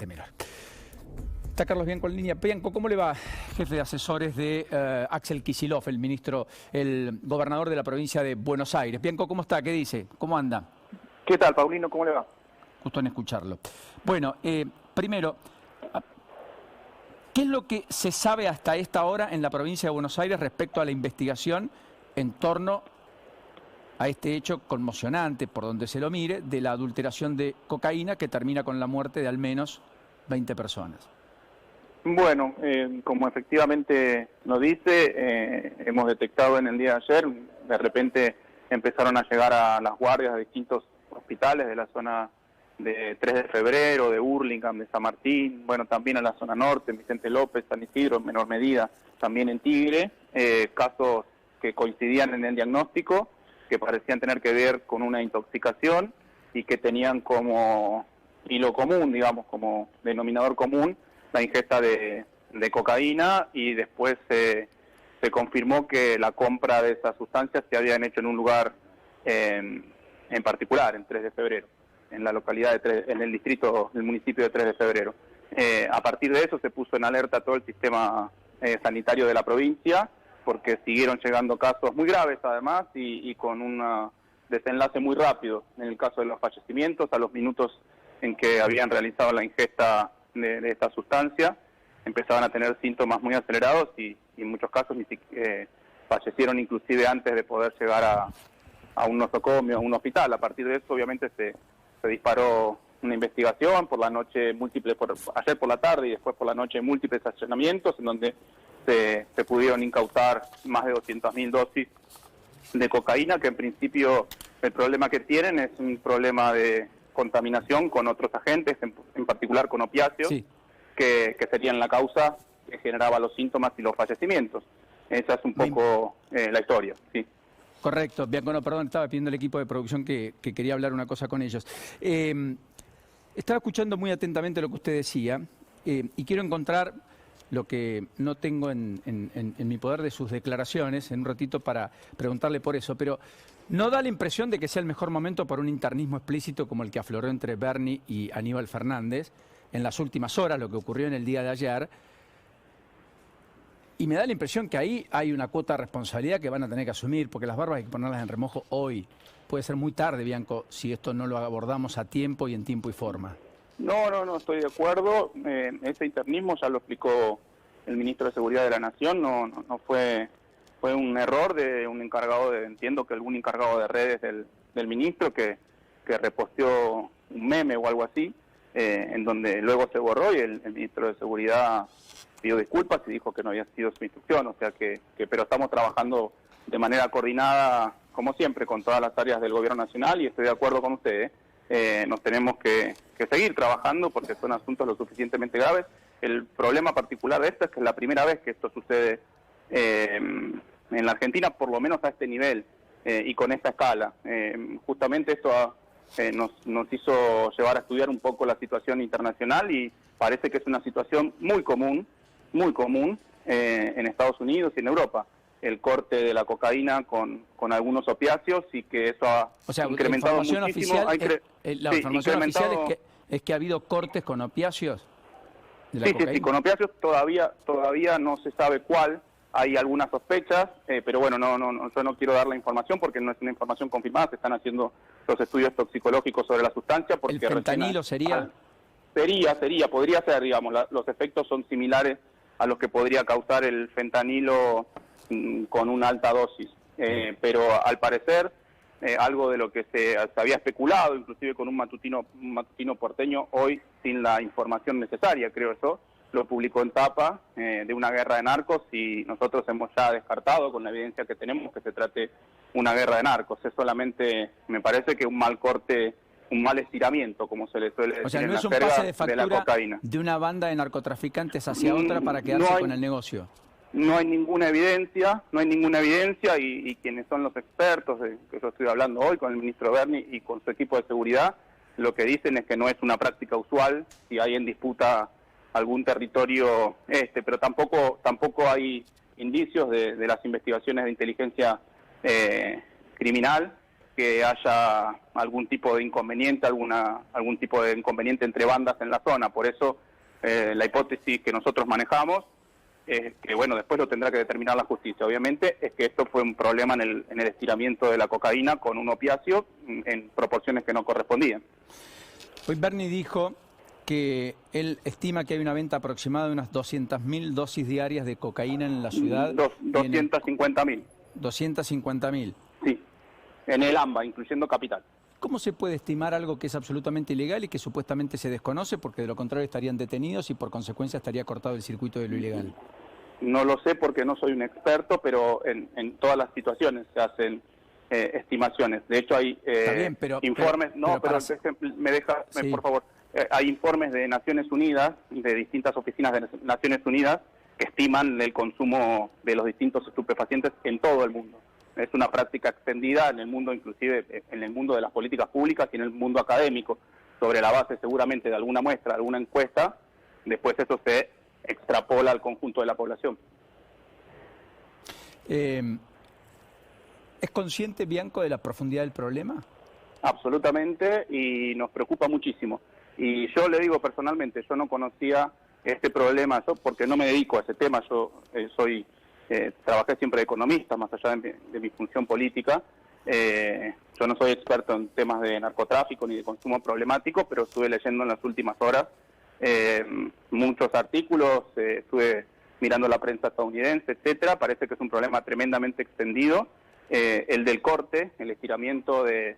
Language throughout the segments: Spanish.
Menor. Está Carlos Bianco en línea. Bianco, ¿cómo le va, jefe de asesores de Axel Kicillof, el gobernador de la provincia de Buenos Aires? Bianco, ¿cómo está? ¿Qué dice? ¿Cómo anda? ¿Qué tal, Paulino? ¿Cómo le va? Justo en escucharlo. Bueno, primero, ¿qué es lo que se sabe hasta esta hora en la provincia de Buenos Aires respecto a la investigación en torno a este hecho conmocionante, por donde se lo mire, de la adulteración de cocaína que termina con la muerte de al menos 20 personas? Bueno, como efectivamente nos dice, hemos detectado en el día de ayer, de repente empezaron a llegar a las guardias de distintos hospitales de la zona de 3 de Febrero, de Hurlingham, de San Martín, bueno, también a la zona norte, Vicente López, San Isidro, en menor medida, también en Tigre, casos que coincidían en el diagnóstico, que parecían tener que ver con una intoxicación y que tenían como hilo común, digamos, como denominador común, la ingesta de cocaína, y después se confirmó que la compra de esas sustancias se habían hecho en un lugar en particular, en 3 de Febrero, en la localidad en el distrito del municipio de 3 de Febrero. A partir de eso se puso en alerta todo el sistema sanitario de la provincia, porque siguieron llegando casos muy graves además y con un desenlace muy rápido. En el caso de los fallecimientos, a los minutos en que habían realizado la ingesta de esta sustancia, empezaban a tener síntomas muy acelerados y en muchos casos fallecieron inclusive antes de poder llegar a un nosocomio, a un hospital. A partir de eso obviamente se disparó una investigación por la noche, ayer por la tarde y después por la noche, múltiples allanamientos en donde se pudieron incautar más de 200.000 dosis de cocaína, que en principio el problema que tienen es un problema de contaminación con otros agentes, en particular con opiáceos, sí, que serían la causa que generaba los síntomas y los fallecimientos. Esa es un poco la historia, sí. Correcto. Bianco, no, perdón, estaba pidiendo al equipo de producción que quería hablar una cosa con ellos. Estaba escuchando muy atentamente lo que usted decía y quiero encontrar lo que no tengo en mi poder de sus declaraciones en un ratito para preguntarle por eso, pero ¿no da la impresión de que sea el mejor momento para un internismo explícito como el que afloró entre Bernie y Aníbal Fernández en las últimas horas, lo que ocurrió en el día de ayer? Y me da la impresión que ahí hay una cuota de responsabilidad que van a tener que asumir, porque las barbas hay que ponerlas en remojo hoy. Puede ser muy tarde, Bianco, si esto no lo abordamos a tiempo y en tiempo y forma. No, estoy de acuerdo. Ese internismo ya lo explicó el ministro de Seguridad de la Nación, no fue un error de un encargado entiendo que algún encargado de redes del ministro que reposteó un meme o algo así, en donde luego se borró y el ministro de Seguridad pidió disculpas y dijo que no había sido su instrucción, o sea pero estamos trabajando de manera coordinada, como siempre, con todas las áreas del gobierno nacional, y estoy de acuerdo con ustedes. Nos tenemos que seguir trabajando porque son asuntos lo suficientemente graves. El problema particular de esto es que es la primera vez que esto sucede en la Argentina, por lo menos a este nivel y con esta escala. Justamente esto nos hizo llevar a estudiar un poco la situación internacional y parece que es una situación muy común en Estados Unidos y en Europa. El corte de la cocaína con algunos opiáceos, y que eso ha incrementado muchísimo. La información oficial es que ha habido cortes con opiáceos de la cocaína. Sí, con opiáceos todavía no se sabe cuál. Hay algunas sospechas, pero bueno, yo no quiero dar la información porque no es una información confirmada. Se están haciendo los estudios toxicológicos sobre la sustancia. Porque ¿el fentanilo sería? Podría ser, digamos, los efectos son similares a los que podría causar el fentanilo con una alta dosis, pero al parecer algo de lo que se había especulado, inclusive con un matutino porteño, hoy sin la información necesaria, creo yo, lo publicó en tapa, de una guerra de narcos, y nosotros hemos ya descartado con la evidencia que tenemos que se trate una guerra de narcos. Es solamente, me parece que un mal corte, un mal estiramiento, como se le suele decir. O sea, no en es un la pase de de la factura cocaína de una banda de narcotraficantes hacia otra para quedarse con el negocio. No hay ninguna evidencia, y quienes son los expertos de que yo estoy hablando hoy con el ministro Bernie y con su equipo de seguridad, lo que dicen es que no es una práctica usual si hay en disputa algún territorio pero tampoco hay indicios de las investigaciones de inteligencia criminal que haya algún tipo de inconveniente, algún tipo de inconveniente entre bandas en la zona. Por eso la hipótesis que nosotros manejamos, que bueno, después lo tendrá que determinar la justicia, obviamente, es que esto fue un problema en el estiramiento de la cocaína con un opiáceo en proporciones que no correspondían. Hoy Bernie dijo que él estima que hay una venta aproximada de unas 200.000 dosis diarias de cocaína en la ciudad. 250.000. 250.000. Sí, en el AMBA, incluyendo Capital. ¿Cómo se puede estimar algo que es absolutamente ilegal y que supuestamente se desconoce, porque de lo contrario estarían detenidos y por consecuencia estaría cortado el circuito de lo ilegal? No lo sé porque no soy un experto, pero en todas las situaciones se hacen estimaciones. De hecho hay informes, por favor, hay informes de Naciones Unidas, de distintas oficinas de Naciones Unidas, que estiman el consumo de los distintos estupefacientes en todo el mundo. Es una práctica extendida en el mundo, inclusive en el mundo de las políticas públicas y en el mundo académico, sobre la base seguramente de alguna muestra, de alguna encuesta. Después eso se extrapola al conjunto de la población. ¿Es consciente, Bianco, de la profundidad del problema? Absolutamente, y nos preocupa muchísimo. Y yo le digo personalmente, yo no conocía este problema, porque no me dedico a ese tema, yo trabajé siempre de economista, más allá de mi función política. Yo no soy experto en temas de narcotráfico ni de consumo problemático, pero estuve leyendo en las últimas horas muchos artículos, estuve mirando la prensa estadounidense, etcétera. Parece que es un problema tremendamente extendido. El del corte, el estiramiento de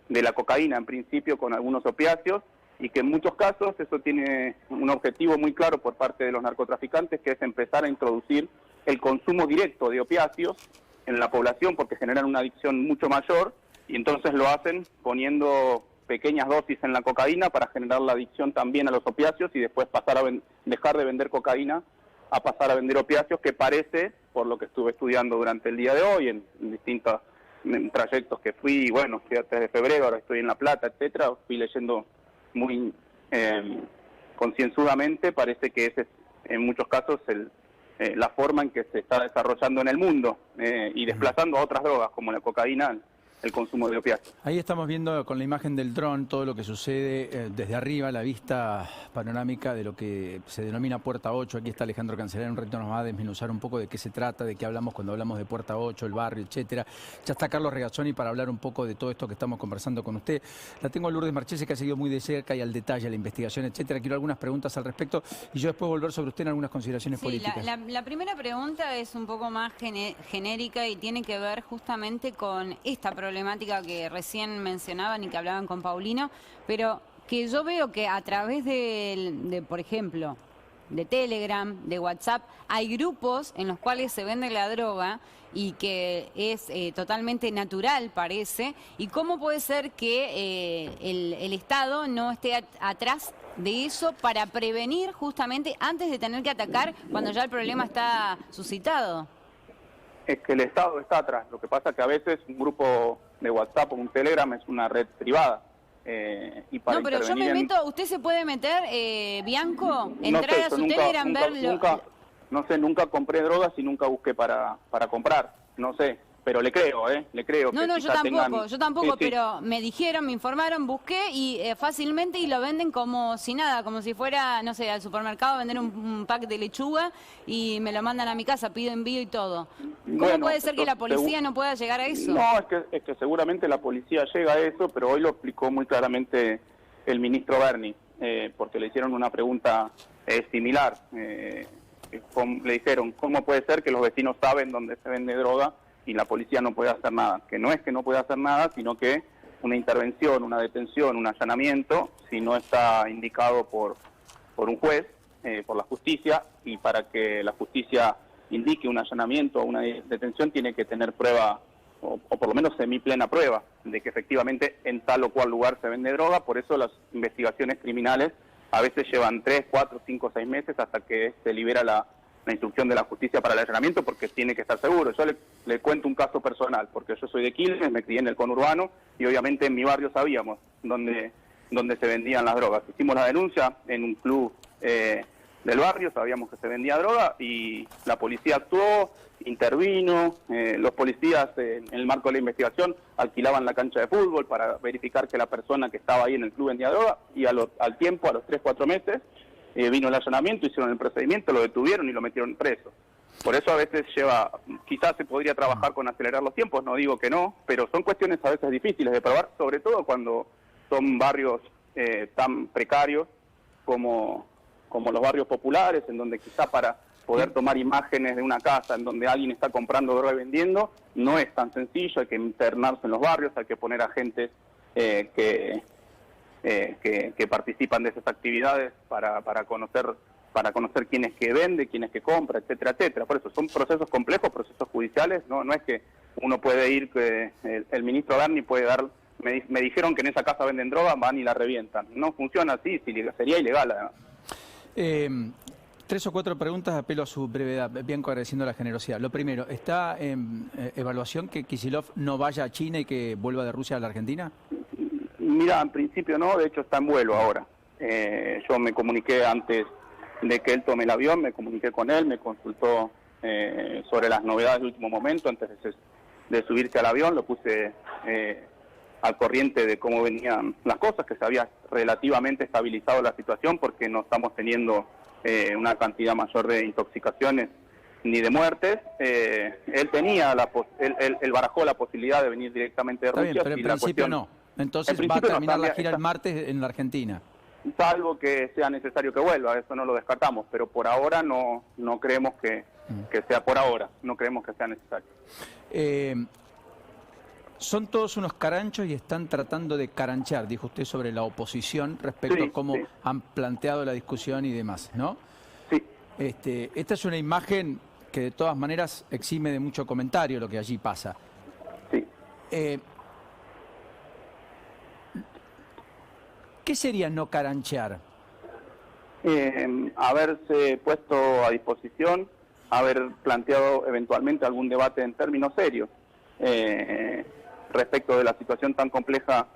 la cocaína en principio con algunos opiáceos, y que en muchos casos eso tiene un objetivo muy claro por parte de los narcotraficantes, que es empezar a introducir el consumo directo de opiáceos en la población porque generan una adicción mucho mayor, y entonces lo hacen poniendo pequeñas dosis en la cocaína para generar la adicción también a los opiáceos y después pasar a dejar de vender cocaína a pasar a vender opiáceos, que parece, por lo que estuve estudiando durante el día de hoy, en distintos trayectos que fui, bueno, fui desde febrero, ahora estoy en La Plata, etcétera, fui leyendo muy concienzudamente, parece que ese es en muchos casos la forma en que se está desarrollando en el mundo y desplazando a otras drogas como la cocaína, el consumo de opiáceos. Ahí estamos viendo con la imagen del dron todo lo que sucede desde arriba, la vista panorámica de lo que se denomina Puerta 8. Aquí está Alejandro Cancelara, un reto nos va a desmenuzar un poco de qué se trata, de qué hablamos cuando hablamos de Puerta 8, el barrio, etcétera. Ya está Carlos Regazzoni para hablar un poco de todo esto que estamos conversando con usted. La tengo a Lourdes Marchese, que ha seguido muy de cerca y al detalle la investigación, etcétera. Quiero algunas preguntas al respecto y yo después volver sobre usted en algunas consideraciones políticas. La primera pregunta es un poco más genérica y tiene que ver justamente con esta problemática que recién mencionaban y que hablaban con Paulino, pero que yo veo que a través por ejemplo, de Telegram, de WhatsApp, hay grupos en los cuales se vende la droga y que es totalmente natural, parece. ¿Y cómo puede ser que el Estado no esté atrás de eso para prevenir justamente antes de tener que atacar cuando ya el problema está suscitado? Es que el Estado está atrás. Lo que pasa es que a veces un grupo de WhatsApp o un Telegram es una red privada. Y para no, pero yo me meto, ¿usted se puede meter, Bianco? Entrar a su Telegram, verlo. Nunca compré drogas y nunca busqué para comprar. No sé, pero le creo, le creo. No, yo tampoco, sí. Pero me dijeron, me informaron, busqué y fácilmente y lo venden como si nada, como si fuera, no sé, al supermercado a vender un pack de lechuga y me lo mandan a mi casa, pido envío y todo. ¿Cómo puede ser que la policía no pueda llegar a eso? No, es que seguramente la policía llega a eso, pero hoy lo explicó muy claramente el ministro Bernie, porque le hicieron una pregunta similar. Le dijeron, ¿cómo puede ser que los vecinos saben dónde se vende droga y la policía no puede hacer nada? Que no es que no puede hacer nada, sino que una intervención, una detención, un allanamiento, si no está indicado por un juez, por la justicia, y para que la justicia indique un allanamiento o una detención tiene que tener prueba, o por lo menos semiplena prueba, de que efectivamente en tal o cual lugar se vende droga. Por eso las investigaciones criminales a veces llevan 3, 4, 5, 6 meses hasta que se libera la instrucción de la justicia para el allanamiento, porque tiene que estar seguro. Yo le cuento un caso personal, porque yo soy de Quilmes, me crié en el conurbano y obviamente en mi barrio sabíamos dónde se vendían las drogas. Hicimos la denuncia en un club del barrio, sabíamos que se vendía droga y la policía actuó, intervino, los policías en el marco de la investigación alquilaban la cancha de fútbol para verificar que la persona que estaba ahí en el club vendía droga y al tiempo, a los 3-4 meses, vino el allanamiento, hicieron el procedimiento, lo detuvieron y lo metieron preso. Por eso a veces quizás se podría trabajar con acelerar los tiempos, no digo que no, pero son cuestiones a veces difíciles de probar, sobre todo cuando son barrios tan precarios como los barrios populares, en donde quizá para poder tomar imágenes de una casa en donde alguien está comprando droga y vendiendo, no es tan sencillo, hay que internarse en los barrios, hay que poner agentes que participan de esas actividades para conocer quién es que vende, quién es que compra, etcétera, etcétera. Por eso son procesos complejos, procesos judiciales, no es que uno puede ir, que el ministro Berni puede dar, me dijeron que en esa casa venden droga, van y la revientan. No funciona así, sería ilegal además. 3 o 4 preguntas, apelo a su brevedad, Bianco, agradeciendo la generosidad. Lo primero, ¿está en evaluación que Kicillof no vaya a China y que vuelva de Rusia a la Argentina? Mira, en principio no, de hecho está en vuelo ahora. Yo me comuniqué antes de que él tome el avión, me comuniqué con él, me consultó sobre las novedades de último momento antes de subirse al avión, lo puse al corriente de cómo venían las cosas, que se había relativamente estabilizado la situación porque no estamos teniendo una cantidad mayor de intoxicaciones ni de muertes. Él tenía él barajó la posibilidad de venir directamente de Rusia. Bien, pero en principio no. Entonces va a terminar la gira el martes en la Argentina. Salvo que sea necesario que vuelva, eso no lo descartamos, pero por ahora no creemos que sea por ahora, no creemos que sea necesario. Son todos unos caranchos y están tratando de caranchar, dijo usted, sobre la oposición respecto a cómo han planteado la discusión y demás, ¿no? Sí. Esta es una imagen que de todas maneras exime de mucho comentario lo que allí pasa. Sí. ¿Qué sería no caranchear? Haberse puesto a disposición, haber planteado eventualmente algún debate en términos serios respecto de la situación tan compleja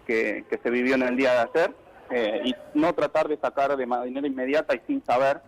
que se vivió en el día de ayer y no tratar de sacar de manera inmediata y sin saber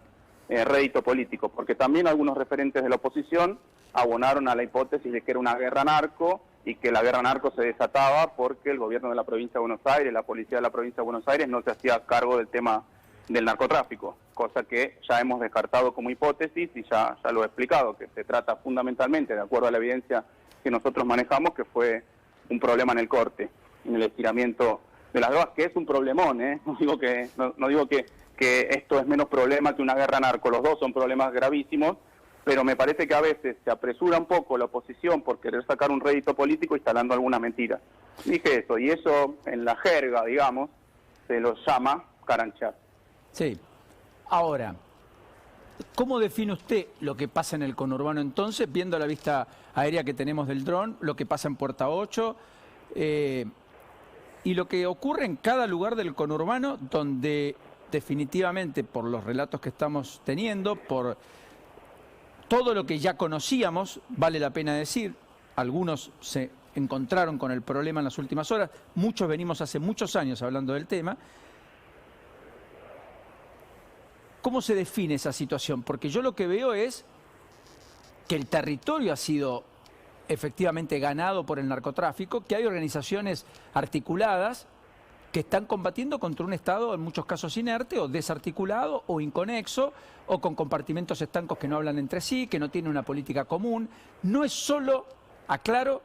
rédito político, porque también algunos referentes de la oposición abonaron a la hipótesis de que era una guerra narco y que la guerra narco se desataba porque el gobierno de la provincia de Buenos Aires, la policía de la provincia de Buenos Aires no se hacía cargo del tema del narcotráfico, cosa que ya hemos descartado como hipótesis y ya lo he explicado, que se trata fundamentalmente, de acuerdo a la evidencia que nosotros manejamos, que fue un problema en el corte, en el estiramiento de las drogas, que es un problemón, no digo que esto es menos problema que una guerra narco, los dos son problemas gravísimos, pero me parece que a veces se apresura un poco la oposición por querer sacar un rédito político instalando alguna mentira. Dije eso, y eso en la jerga, digamos, se lo llama caranchar. Sí. Ahora, ¿cómo define usted lo que pasa en el conurbano entonces, viendo la vista aérea que tenemos del dron, lo que pasa en Puerta 8 y lo que ocurre en cada lugar del conurbano donde definitivamente, por los relatos que estamos teniendo, por todo lo que ya conocíamos, vale la pena decir, algunos se encontraron con el problema en las últimas horas, muchos venimos hace muchos años hablando del tema. ¿Cómo se define esa situación? Porque yo lo que veo es que el territorio ha sido efectivamente ganado por el narcotráfico, que hay organizaciones articuladas que están combatiendo contra un Estado en muchos casos inerte o desarticulado o inconexo o con compartimentos estancos que no hablan entre sí, que no tienen una política común. No es solo, aclaro,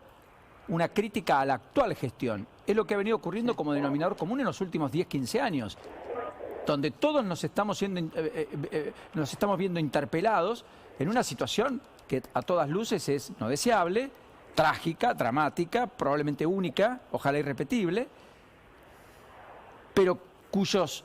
una crítica a la actual gestión. Es lo que ha venido ocurriendo como denominador común en los últimos 10, 15 años, donde todos nos estamos viendo interpelados en una situación que a todas luces es no deseable, trágica, dramática, probablemente única, ojalá irrepetible, pero cuyos,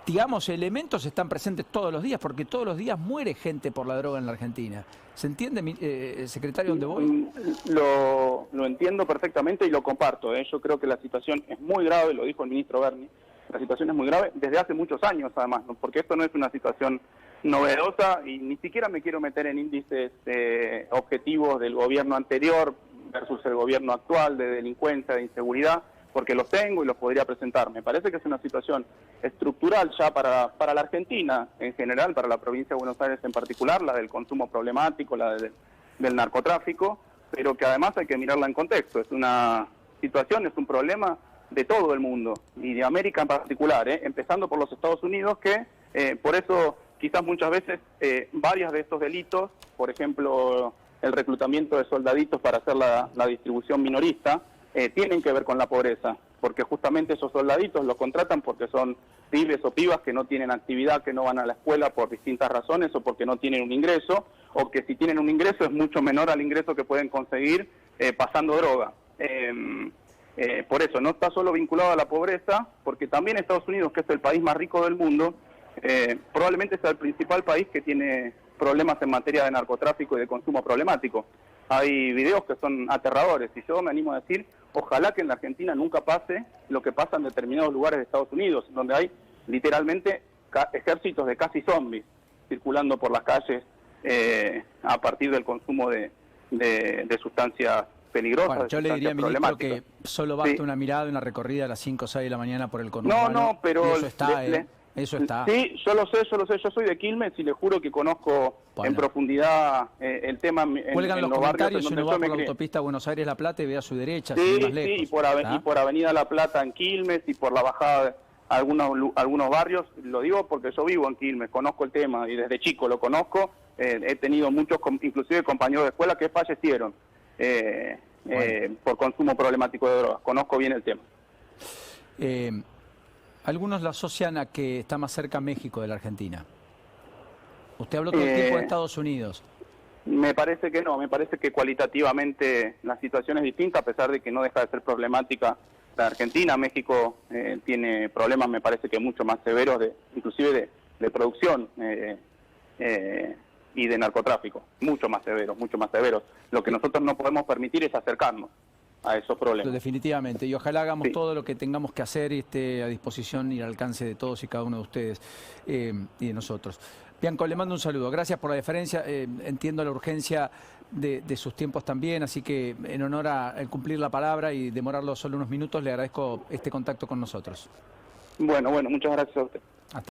digamos, elementos están presentes todos los días, porque todos los días muere gente por la droga en la Argentina. ¿Se entiende, secretario, dónde voy? Lo entiendo perfectamente y lo comparto. Yo creo que la situación es muy grave, lo dijo el ministro Berni, la situación es muy grave desde hace muchos años además, ¿no? Porque esto no es una situación novedosa y ni siquiera me quiero meter en índices objetivos del gobierno anterior versus el gobierno actual de delincuencia, de inseguridad, porque los tengo y los podría presentar. Me parece que es una situación estructural ya para la Argentina en general, para la provincia de Buenos Aires en particular, la del consumo problemático, del narcotráfico, pero que además hay que mirarla en contexto. Es una situación, es un problema de todo el mundo y de América en particular, empezando por los Estados Unidos, que por eso quizás muchas veces varios de estos delitos, por ejemplo el reclutamiento de soldaditos para hacer la distribución minorista, tienen que ver con la pobreza, porque justamente esos soldaditos los contratan porque son pibes o pibas que no tienen actividad, que no van a la escuela por distintas razones o porque no tienen un ingreso, o que si tienen un ingreso es mucho menor al ingreso que pueden conseguir pasando droga. Por eso no está solo vinculado a la pobreza, porque también Estados Unidos, que es el país más rico del mundo, probablemente sea el principal país que tiene problemas en materia de narcotráfico y de consumo problemático. Hay videos que son aterradores y yo me animo a decir, ojalá que en la Argentina nunca pase lo que pasa en determinados lugares de Estados Unidos, donde hay literalmente ejércitos de casi zombies circulando por las calles a partir del consumo de sustancias peligrosas. Bueno, yo le diría, ministro, que solo basta una mirada, una recorrida a las 5 o 6 de la mañana por el conurbano. No, pero eso está, eso está. Sí, yo lo sé, yo soy de Quilmes y le juro que conozco en profundidad el tema Cuelgan los los comentarios, barrios si uno va por la autopista Buenos Aires-La Plata y ve a su derecha, sí, más lejos, sí, y por Avenida La Plata en Quilmes y por la bajada de algunos barrios, lo digo porque yo vivo en Quilmes, conozco el tema y desde chico lo conozco, he tenido muchos, inclusive compañeros de escuela que fallecieron por consumo problemático de drogas, conozco bien el tema. Algunos lo asocian a que está más cerca México de la Argentina. Usted habló todo el tiempo de Estados Unidos. Me parece que no, me parece que cualitativamente la situación es distinta, a pesar de que no deja de ser problemática la Argentina. México tiene problemas, me parece que mucho más severos, inclusive de producción y de narcotráfico, mucho más severos, mucho más severos. Lo que nosotros no podemos permitir es acercarnos a esos problemas. Definitivamente, y ojalá hagamos todo lo que tengamos que hacer y esté a disposición y al alcance de todos y cada uno de ustedes y de nosotros. Bianco, le mando un saludo. Gracias por la deferencia. Entiendo la urgencia de sus tiempos también, así que en honor a cumplir la palabra y demorarlo solo unos minutos, le agradezco este contacto con nosotros. Bueno, muchas gracias a usted.